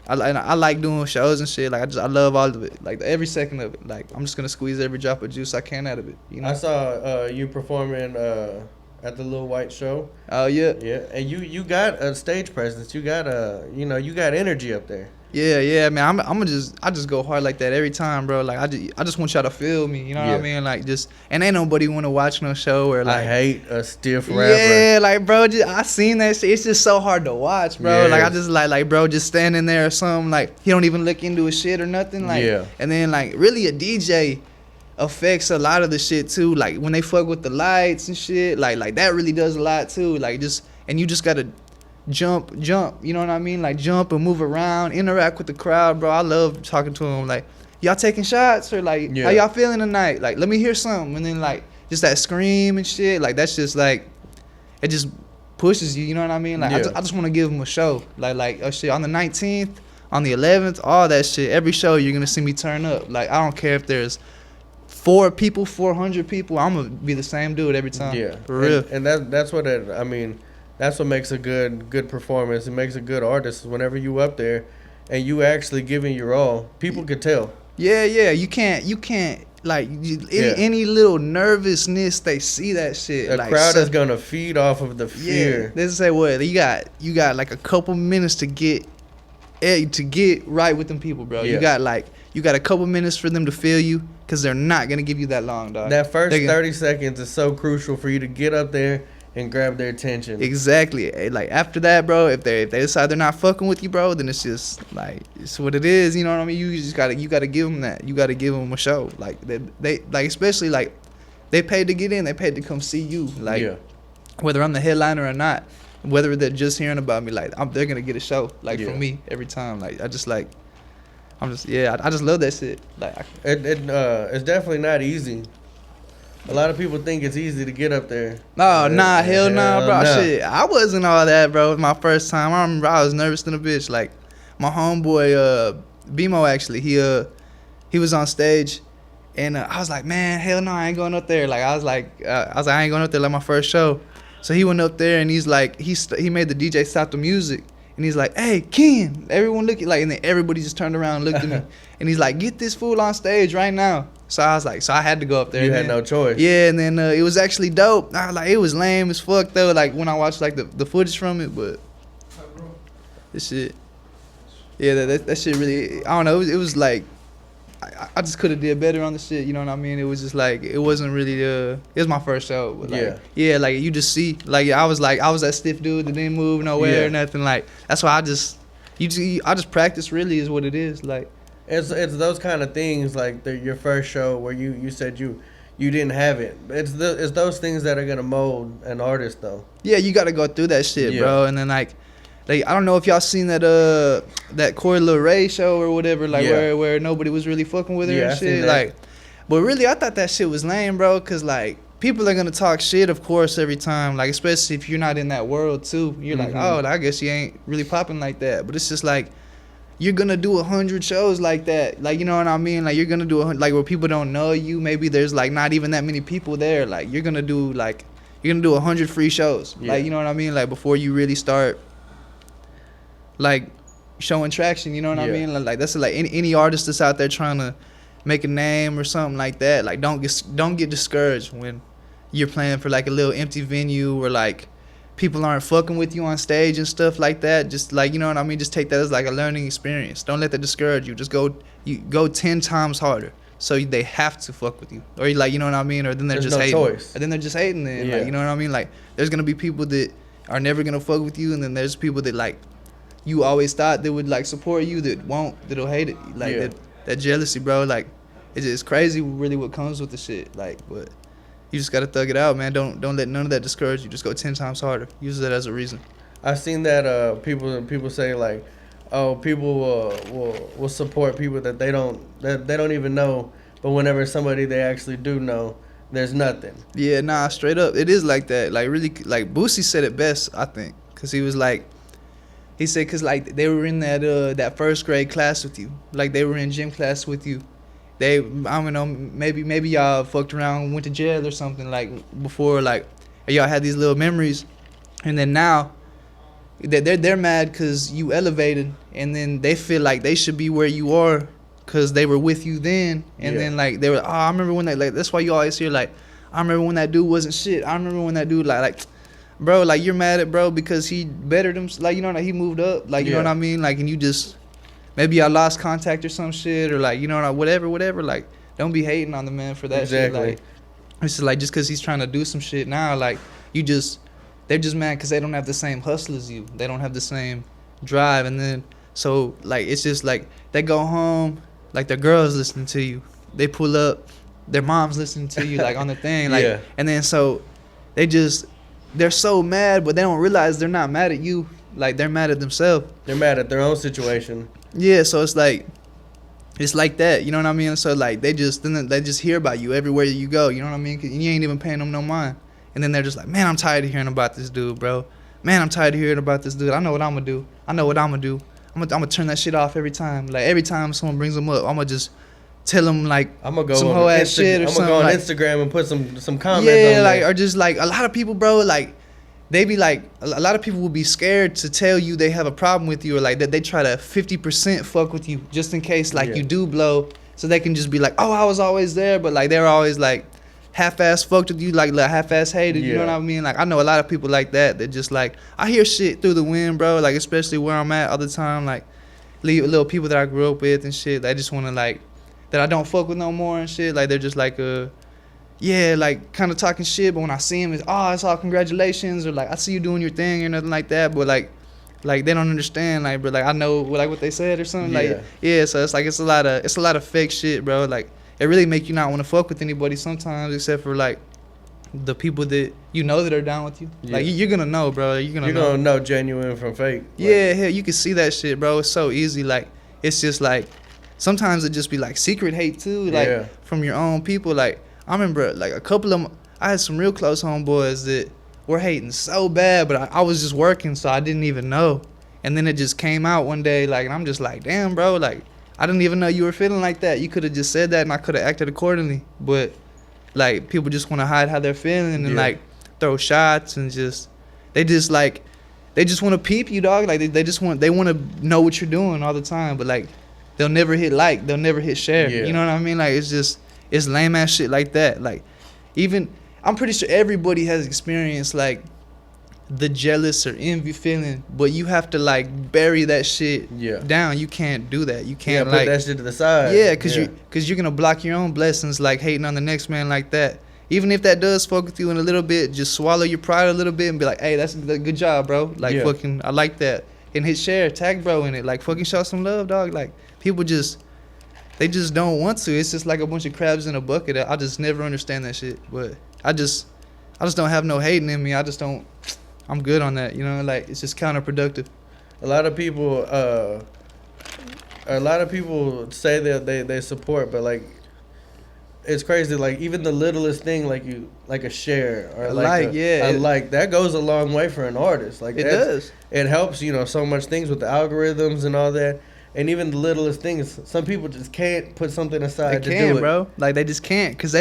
I like doing shows and shit. Like I love all of it. Like every second of it. Like I'm just gonna squeeze every drop of juice I can out of it. You know. I saw you performing at the Lil White show. Oh yeah. Yeah, and you got a stage presence. You got you got energy up there. Yeah, man. I just go hard like that every time, bro. Like I just want y'all to feel me. You know what I mean? Like and ain't nobody want to watch no show or like. I hate a stiff rapper. Yeah, like bro, I seen that shit. It's just so hard to watch, bro. Like I just like bro, just standing there or something. Like he don't even look into his shit or nothing. Like and then like really a DJ affects a lot of the shit too. Like when they fuck with the lights and shit. Like that really does a lot too. Like and you just gotta. Jump, you know what I mean? Like jump and move around, interact with the crowd, bro. I love talking to them. Like, y'all taking shots or like, how y'all feeling tonight? Like, let me hear something. And then like, just that scream and shit. Like that's just like, it just pushes you. You know what I mean? Like I just want to give them a show. Like oh shit, on the 19th, on the 11th, all that shit. Every show you're gonna see me turn up. Like I don't care if there's 4 people, 400 people. I'm gonna be the same dude every time. Yeah, for real. And that's what I mean. That's what makes a good performance. It makes a good artist. Whenever you up there, and you actually giving your all, people could tell. Yeah. You can't like any little nervousness. They see that shit. The crowd is gonna feed off of the fear. Yeah. They say, "What you got like a couple minutes to get right with them people, bro. Yeah. You got a couple minutes for them to feel you, because they're not gonna give you that long, dog. That first 30 seconds is so crucial for you to get up there and grab their attention. Exactly. Like after that, bro, if they decide they're not fucking with you, bro, then it's just like it's what it is. You know what I mean? You just gotta give them that. You gotta give them a show. Like they like especially like they paid to get in. They paid to come see you. Like whether I'm the headliner or not. whether they're just hearing about me, like they're gonna get a show like Yeah. from me every time. Like I just love that shit. Like It's definitely not easy. A lot of people think it's easy to get up there. hell nah, bro. nah. Shit, I wasn't all that, bro. It was my first time. I remember I was nervous than a bitch. Like my homeboy, BMO actually, he was on stage, and I was like, man, hell no, I ain't going up there. Like I was like, I ain't going up there like my first show. So he went up there and he's like, he made the DJ stop the music. And he's like, hey, Ken. Everyone look at like, and then everybody just turned around and looked at me. And he's like, get this fool on stage right now. So I was like, so I had to go up there. You had no choice. Yeah, and then it was actually dope. I was like, it was lame as fuck though. Like when I watched like the footage from it, but this shit, yeah, that shit really. I don't know. It was like, I just could have did better on the shit. You know what I mean? It was just like it wasn't really. It was my first show. But like, yeah. Like you just see, like I was that stiff dude that didn't move nowhere or nothing. Like that's why I just practice. Really, is what it is. Like. It's those kind of things like your first show where you said you didn't have it. It's those things that are gonna mold an artist though. Yeah, you gotta go through that shit, bro. And then like I don't know if y'all seen that Corey Lil Ray show or whatever, like where nobody was really fucking with her and shit. Like, but really I thought that shit was lame, bro. Cause like people are gonna talk shit, of course, every time. Like especially if you're not in that world too. You're like, oh, I guess you ain't really popping like that. But it's just like. You're gonna do 100 shows like that, like you know what I mean. Like you're gonna do like where people don't know you. Maybe there's like not even that many people there. Like you're gonna do 100 free shows. Like you know what I mean. Like before you really start like showing traction. You know what I mean. Like that's like any artist that's out there trying to make a name or something like that. Like don't get discouraged when you're playing for like a little empty venue or like. People aren't fucking with you on stage and stuff like that. Just like, you know what I mean? Just take that as like a learning experience. Don't let that discourage you. Just go 10 times harder. So they have to fuck with you. Or like, you know what I mean? Or then they're just hating. Choice. And then they're just hating then. Like, you know what I mean? Like there's going to be people that are never going to fuck with you. And then there's people that like you always thought they would like support you that'll hate it. Like that jealousy, bro. Like it's crazy really what comes with the shit. Like, but. You just gotta thug it out, man. Don't let none of that discourage you. Just go 10 times harder. Use that as a reason. I've seen that people say like, oh, people will support people that they don't even know, but whenever somebody they actually do know, there's nothing. Yeah, nah, straight up, it is like that. Like really, like Boosie said it best, I think, cause he was like, he said, cause like they were in that first grade class with you, like they were in gym class with you. I don't know, maybe y'all fucked around, went to jail or something like before, like y'all had these little memories, and then now they're mad because you elevated, and then they feel like they should be where you are because they were with you then, and then like they were, oh, I remember when like that's why you always hear like, I remember when that dude wasn't shit. I remember when that dude like bro, like you're mad at bro because he bettered him, like you know like he moved up, like you know what I mean, like and you just. Maybe I lost contact or some shit, or like, you know, whatever. Like, don't be hating on the man for that shit. Like, it's just like, just because he's trying to do some shit now, like, they're just mad because they don't have the same hustle as you. They don't have the same drive. And then, so, like, it's just like, they go home, like, their girls listening to you. They pull up, their mom's listening to you, like, on the thing. Like, and then, so, they're so mad, but they don't realize they're not mad at you. Like, they're mad at themselves. They're mad at their own situation. Yeah, so it's like that, you know what I mean? So like they just hear about you everywhere you go, you know what I mean? 'Cause you ain't even paying them no mind, and then they're just like, man, I'm tired of hearing about this dude, bro. Man, I'm tired of hearing about this dude. I know what I'm gonna do. I'm gonna turn that shit off every time. Like every time someone brings them up, I'm gonna just tell them like I'm gonna go some whole ass shit or something. I'm gonna go on like, Instagram and put some comments. Yeah, on like there. or just like a lot of people, bro, like. They be like, a lot of people will be scared to tell you they have a problem with you or like that they try to 50% fuck with you just in case like you do blow. So they can just be like, oh, I was always there. But like they're always like half-ass fucked with you, like half-ass hated. You know what I mean? Like I know a lot of people like that. That just like, I hear shit through the wind, bro. Like especially where I'm at all the time. Like little people that I grew up with and shit. They just want to like, that I don't fuck with no more and shit. Like they're just like, yeah, like kind of talking shit, but when I see him, it's all congratulations, or like I see you doing your thing or nothing like that. But like they don't understand, like, but like I know like what they said or something. Like so it's like it's a lot of fake shit, bro. Like it really make you not want to fuck with anybody sometimes, except for like the people that you know that are down with you. Yeah. Like you're gonna know, bro. You're gonna know genuine from fake. Yeah, hell, you can see that shit, bro. It's so easy. Like it's just like sometimes it just be like secret hate too, like from your own people. Like I remember like a couple of I had some real close homeboys that were hating so bad, but I was just working, so I didn't even know. And then it just came out one day, like, and I'm just like, damn, bro, like, I didn't even know you were feeling like that. You could have just said that, and I could have acted accordingly. But, like, people just want to hide how they're feeling and, like, throw shots and they just want to peep you, dog. Like, they want to know what you're doing all the time. But, like, they'll never hit like, they'll never hit share. Yeah. You know what I mean? Like, it's lame-ass shit like that. Like, even, I'm pretty sure everybody has experienced, like, the jealous or envy feeling, but you have to like bury that shit down. You can't do that. You can't put that shit to the side. Yeah, because you're gonna block your own blessings, like hating on the next man like that. Even if that does fuck with you in a little bit, just swallow your pride a little bit and be like, hey, that's a good job, bro. Like fucking, I like that. And hit share, tag bro in it. Like fucking show some love, dog. Like people they just don't want to. It's just like a bunch of crabs in a bucket. I just never understand that shit. But I just don't have no hating in me. I'm good on that, you know, like it's just counterproductive. A lot of people say that they support, but like it's crazy. Like even the littlest thing, like a share or like that goes a long way for an artist. Like it does. It helps, you know, so much things with the algorithms and all that. And even the littlest things, some people just can't put something aside to do it, bro. Like they just can't, cause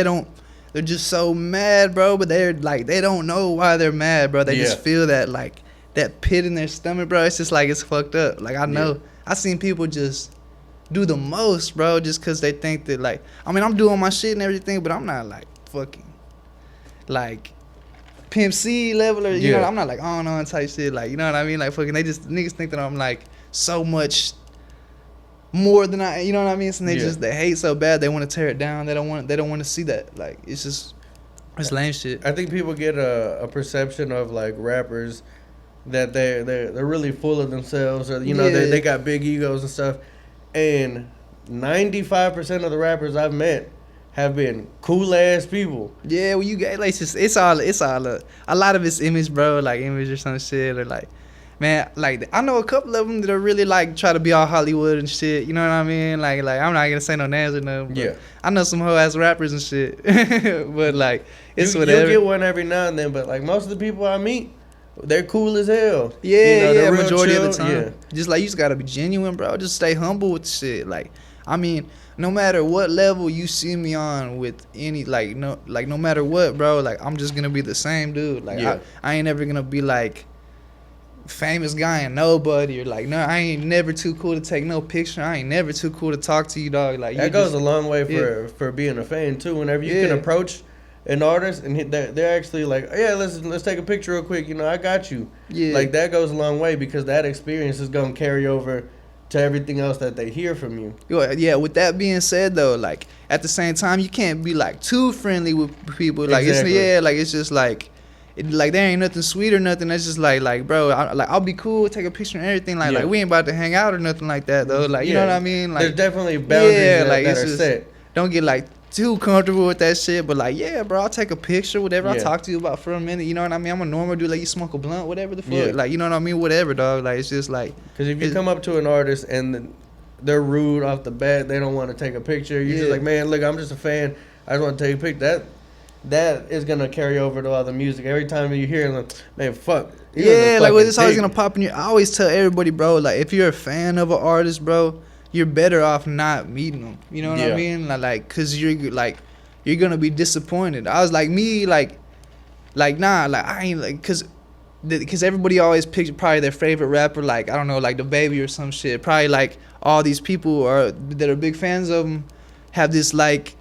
they're just so mad, bro. But they're like, they don't know why they're mad, bro. They just feel that like that pit in their stomach, bro. It's just like it's fucked up. Like I know, I seen people just do the most, bro, just cause they think that like, I mean, I'm doing my shit and everything, but I'm not like fucking like Pimp C level or you know, I'm not like on type shit, like you know what I mean, like fucking niggas think that I'm like so much more than I, you know what I mean? So they hate so bad they want to tear it down. They don't want to see that. Like it's lame shit. I think people get a perception of like rappers that they're really full of themselves, or you know they got big egos and stuff. And 95% of the rappers I've met have been cool ass people. Yeah, well you get like it's all a lot of it's image, bro, like image or some shit, or like. Man, like I know a couple of them that are really like try to be all Hollywood and shit. You know what I mean? Like I'm not gonna say no names or nothing. But I know some hoe ass rappers and shit. But like it's whatever. You get one every now and then, but like most of the people I meet, they're cool as hell. Yeah, you know, majority chill, of the time. Yeah. Just like you just gotta be genuine, bro. Just stay humble with the shit. Like I mean, no matter what level you see me on with any no matter what, bro. Like I'm just gonna be the same dude. Like I ain't ever gonna be like famous guy and nobody, or like no, I ain't never too cool to take no picture. I ain't never too cool to talk to you, dog. Like that goes a long way for being a fan too. Whenever you can approach an artist and they're actually like, yeah, let's take a picture real quick. You know, I got you. Yeah, like that goes a long way because that experience is gonna carry over to everything else that they hear from you. Yeah. With that being said, though, like at the same time, you can't be like too friendly with people. Like it's just like. Like there ain't nothing sweet or nothing. That's just like bro, I'll be cool, take a picture and everything. Like we ain't about to hang out or nothing like that though. Like you know what I mean? Like there's definitely boundaries that are set. Don't get like too comfortable with that shit. But like bro, I'll take a picture, whatever. I'll talk to you about for a minute. You know what I mean? I'm a normal dude. Like you smoke a blunt, whatever the fuck. Yeah. Like you know what I mean? Whatever, dog. Like it's just like because if you come up to an artist and they're rude off the bat, they don't want to take a picture. You're just like, man, look, I'm just a fan. I just want to take a picture. That is gonna carry over to all the music. Every time you hear like, man, fuck. Like it's always gonna pop in your. I always tell everybody, bro, like if you're a fan of an artist, bro, you're better off not meeting them. You know what I mean? Like, cause you're gonna be disappointed. I was like me, like nah, like I ain't like, cause everybody always picks probably their favorite rapper, like I don't know, like the Baby or some shit. Probably like all these people that are big fans of them have this like,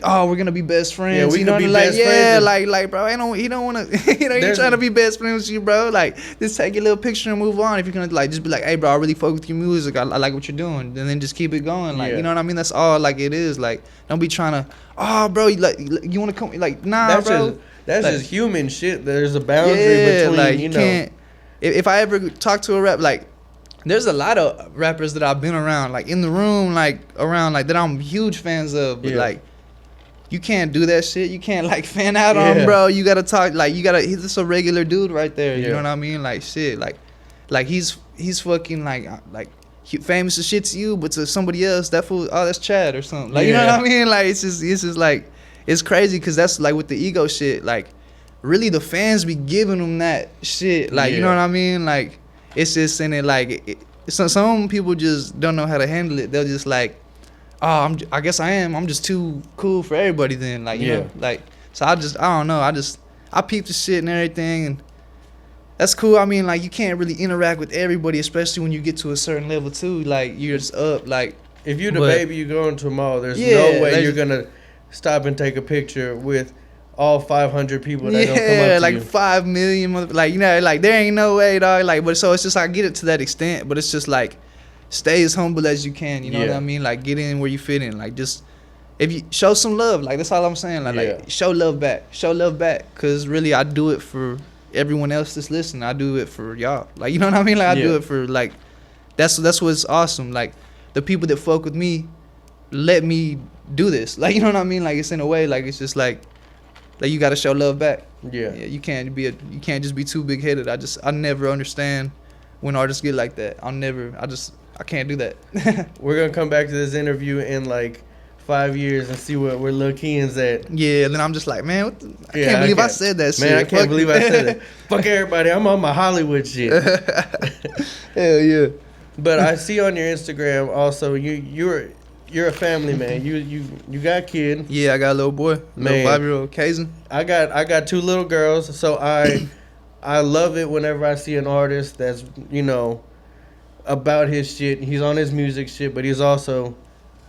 oh, we're gonna be best friends. Yeah, we can be best friends. Like, bro, he don't wanna, he trying to be best friends with you, bro. Like, just take a little picture and move on. If you're gonna like, just be like, hey, bro, I really fuck with your music. I like what you're doing, and then just keep it going. Like, you know what I mean? That's all. Like, it is. Like, don't be trying to, oh, bro, you wanna come? Like, nah, bro. That's just human shit. There's a boundary between, like, you know. Can't, if I ever talk to a rap, like. There's a lot of rappers that I've been around, like in the room, like around, like that I'm huge fans of, but like you can't do that shit. You can't like fan out on him, bro. You gotta talk like he's just a regular dude right there. You know what I mean? Like shit, like he's fucking like famous as shit to you, but to somebody else, that fool, oh, that's Chad or something. Like you know what I mean? Like it's just like it's crazy because that's like with the ego shit. Like really, the fans be giving them that shit. Like you know what I mean? Like it's just in it like some people just don't know how to handle it. They'll just like, oh, I guess I am. I'm just too cool for everybody then. Like, you know, like, so I don't know. I peep the shit and everything. And that's cool. I mean, like, you can't really interact with everybody, especially when you get to a certain level, too. Like, you're just up. Like, if you're the baby, you go into a mall, there's no way you're going to stop and take a picture with all 500 people that gonna come up to like you. 5 million. Like, you know, like, there ain't no way, dog. Like, but so it's just, I get it to that extent, but it's just, like, stay as humble as you can, you know what I mean? Like, get in where you fit in. Like, just, if you show some love, like, that's all I'm saying. Like, show love back. Show love back. Because, really, I do it for everyone else that's listening. I do it for y'all. Like, you know what I mean? Like, I do it for, like, that's what's awesome. Like, the people that fuck with me let me do this. Like, you know what I mean? Like, it's in a way, like, it's just, like you got to show love back. Yeah, you can't just be too big-headed. I never understand when artists get like that. I can't do that. We're going to come back to this interview in like 5 years and see where Lil Keian's at. Yeah, and then I'm just like, man, I can't believe I said that shit. Man, I can't believe I said that. Fuck everybody. I'm on my Hollywood shit. Hell yeah. But I see on your Instagram also you're a family man. You got a kid. Yeah, I got a little boy. Little 5-year-old Kaizen. I got 2 little girls, so I love it whenever I see an artist that's, you know, about his shit. He's on his music shit, but he's also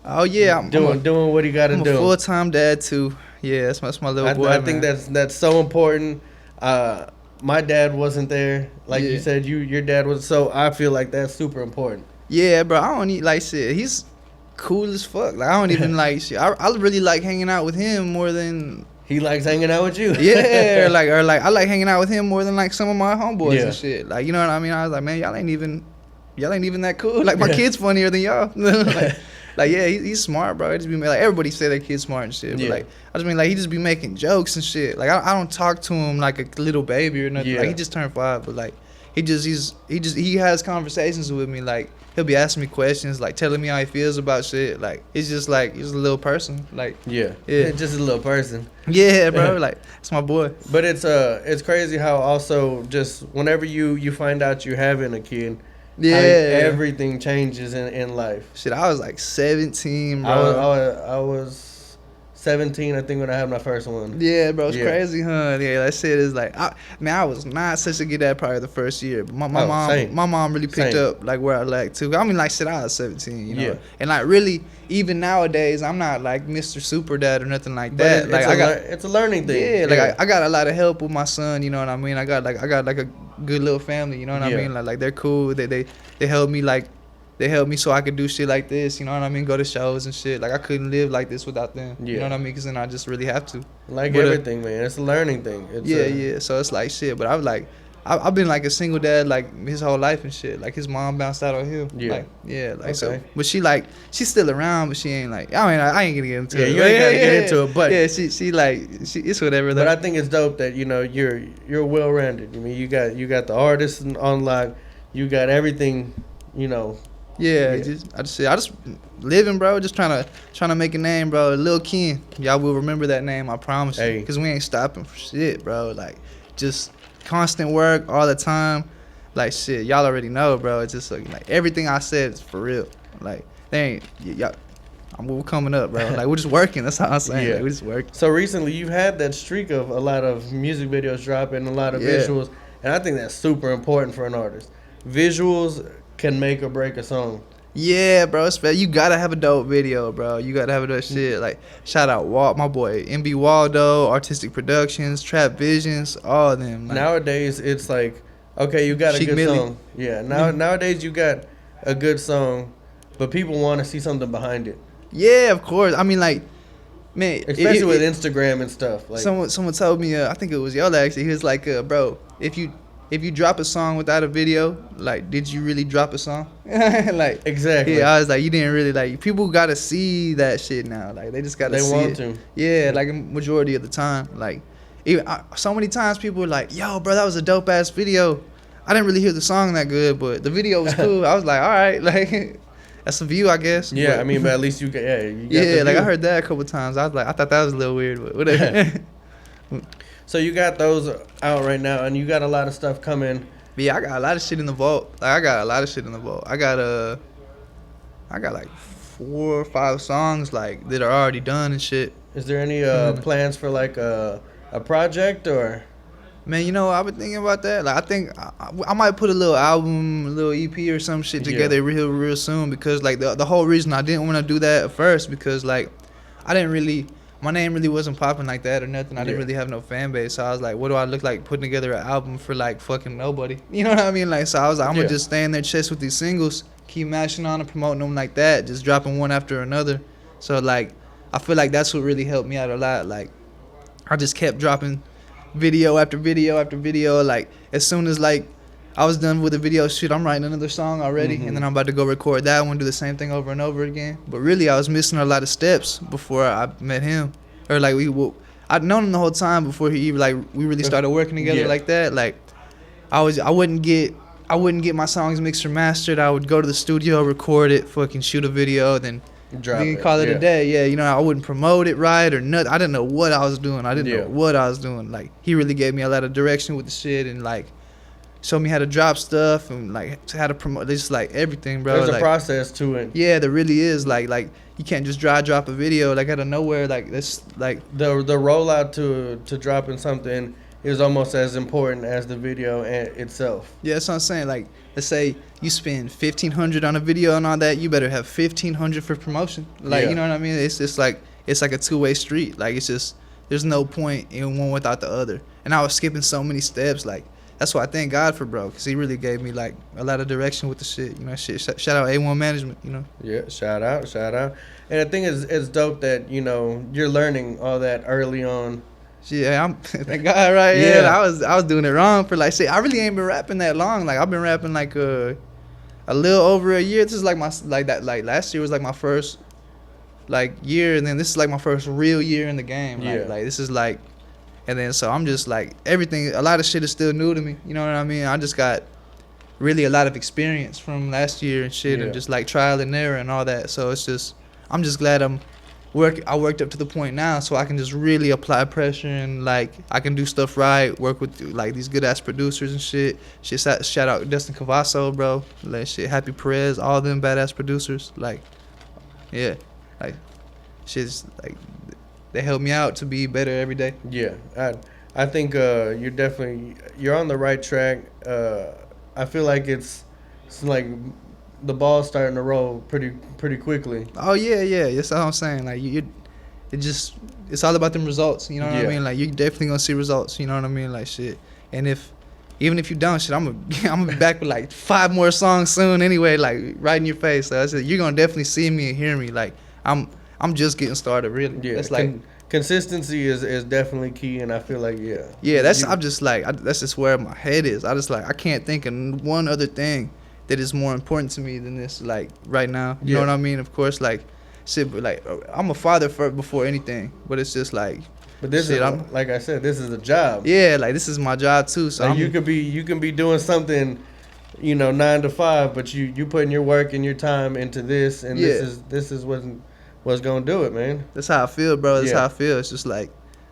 doing what he got to do. I'm a full-time dad too. Yeah, that's my little boy. I think that's so important. My dad wasn't there, like you said. Your dad was, so I feel like that's super important. Yeah, bro. I don't need like shit. He's cool as fuck. Like I don't even like shit. I really like hanging out with him more than he likes hanging out with you. Yeah, or I like hanging out with him more than like some of my homeboys and shit. Like you know what I mean? I was like, man, y'all ain't even that cool. Like my kid's funnier than y'all. He's smart, bro. He just be like everybody say their kid's smart and shit. But like I just mean like he just be making jokes and shit. Like I don't talk to him like a little baby or nothing. Like he just turned 5, but like he has conversations with me. Like he'll be asking me questions, like telling me how he feels about shit. Like it's just like he's a little person. Like just a little person. Yeah, bro. Like it's my boy. But it's crazy how also just whenever you find out you're having a kid. Yeah, everything changes in life. Shit, I was like 17, bro. I was 17, I think, when I had my first one. Yeah, bro, it's crazy, huh? Yeah, that shit is like, I was not such a good dad probably the first year, but my mom really picked up like where I lacked too. I mean, like, shit, I was 17, you know. Yeah. And like, really, even nowadays, I'm not like Mr. Super Dad or nothing like that. But it's a learning thing. Yeah, like I got a lot of help with my son. You know what I mean? I got like a good little family. You know what I mean? Like they're cool. They help me like. They helped me so I could do shit like this, you know what I mean? Go to shows and shit. Like, I couldn't live like this without them. You know what I mean? Because then I just really have to. Like everything, man. It's a learning thing. So it's like shit. But I was like, I've been like a single dad like his whole life and shit. Like, his mom bounced out on him. So. But she's still around, but she ain't like, I mean, I ain't gonna get into it. You ain't gotta get into it, but. Yeah, she it's whatever. But I think it's dope that, you know, you're well-rounded. I mean, you got the artist on lock. You got everything, you know. I just living, bro. Just trying to make a name, bro. Lil Keian, y'all will remember that name, I promise you. Because we ain't stopping for shit, bro. Like, just constant work all the time. Like, shit, y'all already know, bro. It's just like everything I said is for real. Like, they ain't y'all. We're coming up, bro. Like, we're just working. That's how I'm saying. Like, we're just working. So recently, you've had that streak of a lot of music videos dropping, a lot of visuals, and I think that's super important for an artist. Visuals can make or break a song. Yeah, bro. You gotta have a dope video, bro. You gotta have a dope shit. Like, shout out my boy MB Waldo, Artistic Productions, Trap Visions, all of them. Like, nowadays, it's like, okay, you got a good song. Yeah. Nowadays, you got a good song, but people want to see something behind it. Yeah, of course. I mean, like, man, especially with Instagram and stuff. Like, someone told me, I think it was y'all actually. He was like, bro, if you if you drop a song without a video, like, did you really drop a song? Like, Exactly. Yeah, I was like, you didn't really, like, people gotta see that shit now. Like, they just gotta see want it. to. Yeah, like, a majority of the time. Like, even so many times people were like, yo, bro, that was a dope ass video. I didn't really hear the song that good, but the video was cool. I was like, all right, like, that's a view, I guess. Yeah, but, I mean, but at least you got, you got yeah, the like, I view. heard that a couple times. I was like, I thought that was a little weird, but whatever. So you got those out right now, and you got a lot of stuff coming. But yeah, I got a lot of shit in the vault. Like, I got a lot of shit in the vault. I got like 4 or 5 songs like that are already done and shit. Is there any plans for like a project or? Man, you know, I've been thinking about that. Like, I think I might put a little album, a little EP or some shit together real soon, because like the whole reason I didn't want to do that at first, because like my name really wasn't popping like that or nothing. I didn't really have no fan base, so I was like, what do I look like putting together an album for like fucking nobody? You know what I mean? Like, so I was like, I'm gonna just stay in their chest with these singles, keep mashing on and promoting them like that, just dropping one after another. So like, I feel like that's what really helped me out a lot. Like, I just kept dropping video after video after video. Like, as soon as like I was done with the video shoot, I'm writing another song already, and then I'm about to go record that one, do the same thing over and over again. But really, I was missing a lot of steps before I met him, or like I'd known him the whole time before he even like we really started working together like that. Like, I wouldn't get my songs mixed or mastered. I would go to the studio, record it, fucking shoot a video, then call it a day. Yeah, you know, I wouldn't promote it right or nothing. I didn't know what I was doing. Like, he really gave me a lot of direction with the shit, and like showed me how to drop stuff and like how to promote. Just like everything, bro. There's like, a process to it. Yeah, there really is. Like you can't just drop a video like out of nowhere. Like, this, like The rollout to dropping something is almost as important as the video itself. Yeah, that's what I'm saying. Like, let's say you spend $1,500 on a video and all that, you better have $1,500 for promotion. Like, you know what I mean? It's just like, it's like a two-way street. Like, it's just, there's no point in one without the other. And I was skipping so many steps. Like, that's why I thank God for bro, because he really gave me like a lot of direction with the shit. You know, shit. Shout out A1 Management. You know. Yeah, shout out. And the thing is, it's dope that, you know, you're learning all that early on. Yeah, I'm thank God, right? Yeah, I was doing it wrong for like, shit. I really ain't been rapping that long. Like, I've been rapping like a little over a year. This is like my last year was like my first like year, and then this is like my first real year in the game. Like this is like, and then so I'm just like, everything, a lot of shit is still new to me. You know what I mean? I just got really a lot of experience from last year and shit, and just like trial and error and all that. So it's just, I'm just glad I worked up to the point now, so I can just really apply pressure, and like I can do stuff right, work with like these good ass producers and shit. Shout out Dustin Cavasso, bro. Like, shit, Happy Perez, all them badass producers. Like, yeah, like shit's like, they help me out to be better every day. Yeah, I think you're on the right track. I feel like it's like the ball's starting to roll pretty quickly. Oh yeah, that's what I'm saying. Like, it's all about them results. You know what I mean? Like, you definitely gonna see results. You know what I mean? Like, shit. And even if you don't, shit, I'm gonna be back with like 5 more songs soon anyway. Like, right in your face. So I said, you're gonna definitely see me and hear me. Like, I'm just getting started, really. Yeah, it's like consistency is definitely key, and I feel like I'm just like, that's just where my head is. I just like, I can't think of one other thing that is more important to me than this, like, right now. You know what I mean? Of course, like, shit, but like, I'm a father before anything, but it's just like, but this shit, is, like I said, this is a job. Yeah, like, this is my job too. So like, you can be doing something, you know, 9 to 5, but you putting your work and your time into this, and this is what's gonna do it, man. That's how I feel, bro. That's how I feel. It's just like,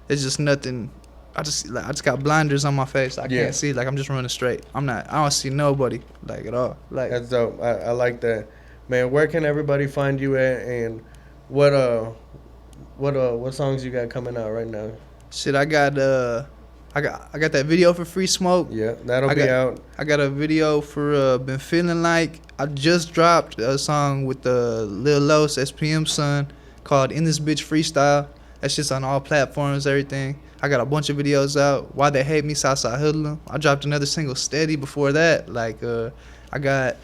it's just nothing. I just got blinders on my face. I can't see. Like, I'm just running straight. I don't see nobody, like, at all. Like, that's dope. I like that, man. Where can everybody find you at, and what songs you got coming out right now? Shit, I got that video for Free Smoke. Yeah, that'll be out. I got a video for Been Feeling Like. I just dropped a song with Lil Los, SPM's son, called In This Bitch Freestyle. That's just on all platforms, everything. I got a bunch of videos out. Why They Hate Me, Southside Hoodlum. I dropped another single, Steady, before that. Like, I got a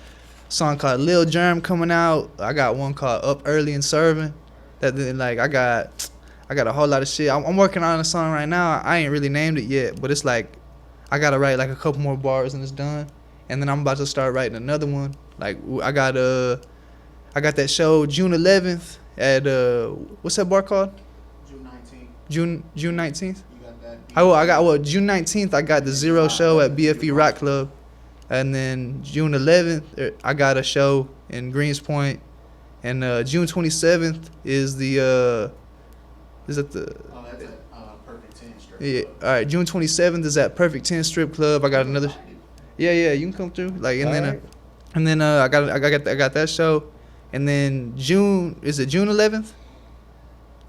song called Lil Germ coming out. I got one called Up Early and Serving. That then, like, I got a whole lot of shit. I'm working on a song right now. I ain't really named it yet, but it's like, I gotta write like a couple more bars and it's done. And then I'm about to start writing another one. Like I got that show June 11th at what's that bar called? June 19th. You got that. June 19th I got the Zero show at BFE Rock Club, and then June 11th I got a show in Greens Point, and June 27th is the is at the Oh, that's at Perfect 10 Strip. yeah. All right, June 27th is at Perfect 10 Strip Club. I got another. Yeah, you can come through. Like and then I got that show, and then June 11th?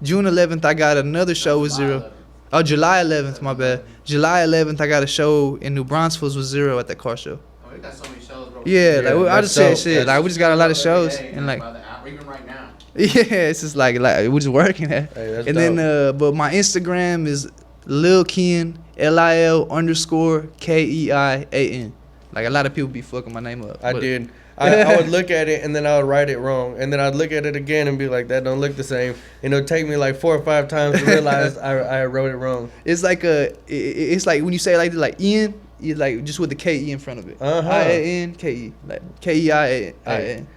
June 11th I got another show with Zero. 11th. Oh, July 11th, my bad. July 11th I got a show in New Braunfels with Zero at that car show. Oh, we got so many shows, bro. Yeah, Yeah, like I that's just said dope. shit. Like we just got a lot of shows and like By the hour, even right now. yeah, it's just like we just working at. Hey, that's And dope. then but my Instagram is Lil Keian LIL_KEIAN. Like a lot of people be fucking my name up. I but- did. I would look at it and then I would write it wrong, and then I'd look at it again and be like, that don't look the same. And it'll take me like 4 or 5 times to realize I wrote it wrong. It's like it's like when you say it like Ian, you like just with the KE in front of it. Uh-huh. IANKE, like KEIAN.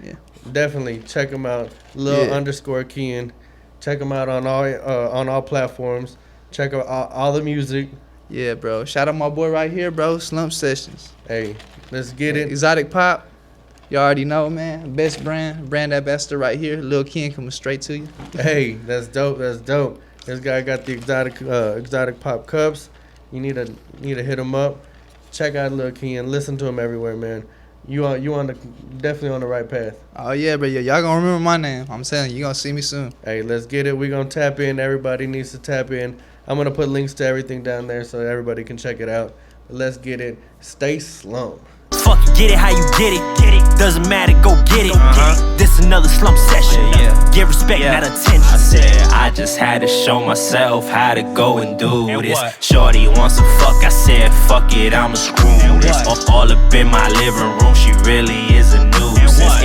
Yeah. Definitely check him out, Lil Yeah. _Keian. Check him out on all platforms. Check out all the music. Yeah, bro. Shout out my boy right here, bro. Sessions. Hey, let's get it. Exotic Pop. You already know, man. Best brand ambassador right here. Lil Keian coming straight to you. Hey, that's dope. That's dope. This guy got the exotic pop cups. You need to hit him up. Check out Lil Keian. Listen to him everywhere, man. You definitely on the right path. Oh yeah, bro. Yeah, y'all gonna remember my name. I'm telling you, you gonna see me soon. Hey, let's get it. We gonna tap in. Everybody needs to tap in. I'm gonna put links to everything down there so everybody can check it out. But let's get it. Stay slump. Fuck it, get it how you get it. Doesn't matter, go get it. This another slump session. Get respect, not attention. I said I just had to show myself how to go and do this. Shorty wants to fuck, I said fuck it, I'ma screw this. All up in my living room, she really is a